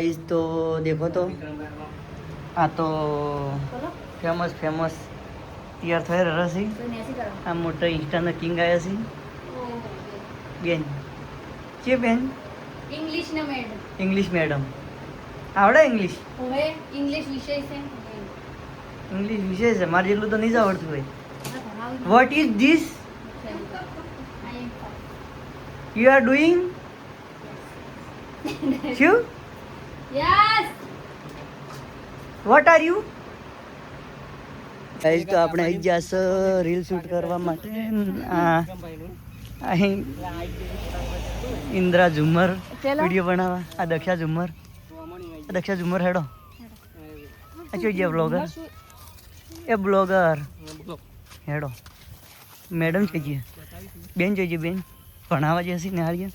guys तो देखो तो आ तो फेमस तैयार થઈ રહ્યા છે આ મોટો ઇન્સ્ટાનો કિંગ આવ્યા છે બેન કે બેન ઇંગ્લિશ મેડમ આવડે ઇંગ્લિશ હવે ઇંગ્લિશ વિષય છે ઇંગ્લિશ વિષય છે મારે જેટલું તો નહીં જ આવડતું હોય what is this you are doing શું yes what are you guys તો આપણે આવી ગયા છે રીલ શૂટ કરવા માટે અહીં ઇન્દ્રા ઝુમર વિડીયો બનાવવા આ દક્ષા ઝુમર હેડો આ જોઈએ બ્લોગર હેડો મેડમ જોઈએ બેન જોઈએ બેન ભણાવવા જશે નિહાળીએ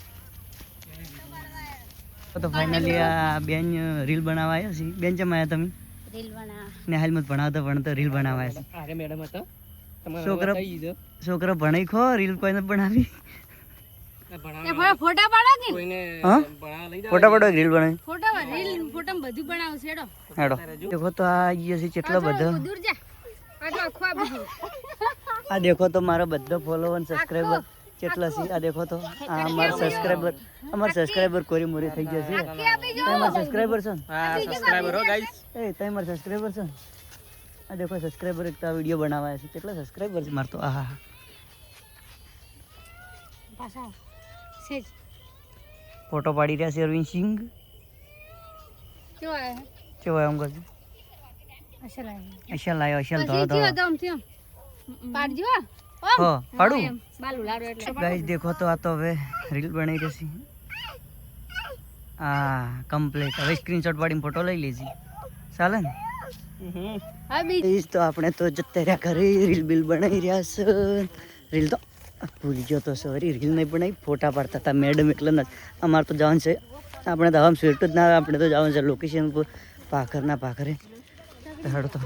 તો ફાઇનલી આ બેન રીલ બનાવવા આવ્યા છે બેન ચમ આવ્યા તમે રીલ બના નિહાલ મત ભણાવતો રીલ બનાવવા આવ્યા છે અરે મેડમ હતો છોકરા ભણાઈ ખો રીલ કોઈ નથી બનાવી ફોટા પાડો કે કોઈને હા ભણા લઈ ફોટા પાડો રીલ બનાવી ફોટા બધું બનાવશે હેડો હેડો દેખો તો આ આવી છે કેટલો બધો દૂર જા આટલો આખો આ બધું આ દેખો તો મારો બધો ફોલોવર સબસ્ક્રાઇબર કેટલા છે આ દેખો તો આ અમાર સબસ્ક્રાઇબર કોરી મોરી થઈ જશે તમાર સબસ્ક્રાઇબર છો હા સબસ્ક્રાઇબર હો ગાઈસ એ તમાર સબસ્ક્રાઇબર છો આ દેખો સબસ્ક્રાઇબર એક તો વિડિયો બનાવાયા છે કેટલા સબસ્ક્રાઇબર છે માર તો આહા પાછા સેજ ફોટો પાડી રહ્યા છે અરવિંદ સિંહ કેવો આયો કેવો આમ કરજો અસલ આયો અશલ આયો અશલ થયો તો થયો પાડજો હો પાડું બાલ ઉલાડો એટલે ગાઈસ દેખો તો આ તો હવે રીલ બનાવી રહી છે આ કમ્પ્લીટ હવે સ્ક્રીનશોટ પાડીને ફોટો લઈ લેજી ચાલે ને હા બી ગાઈસ તો આપણે તો જતા રહ્યા ઘરે રીલ બિલ બનાવી રહ્યા છે રીલ તો ભૂલી ગયો તો સોરી રીલ નહીં બનાવી ફોટા પાડતા હતા મેડમ એટલે ન અમારે તો જવાનું છે આપણે તો આમ સ્વેટ જ ના આપણે તો જવાનું છે લોકેશન પર પાખરના પાખરે હેડો તો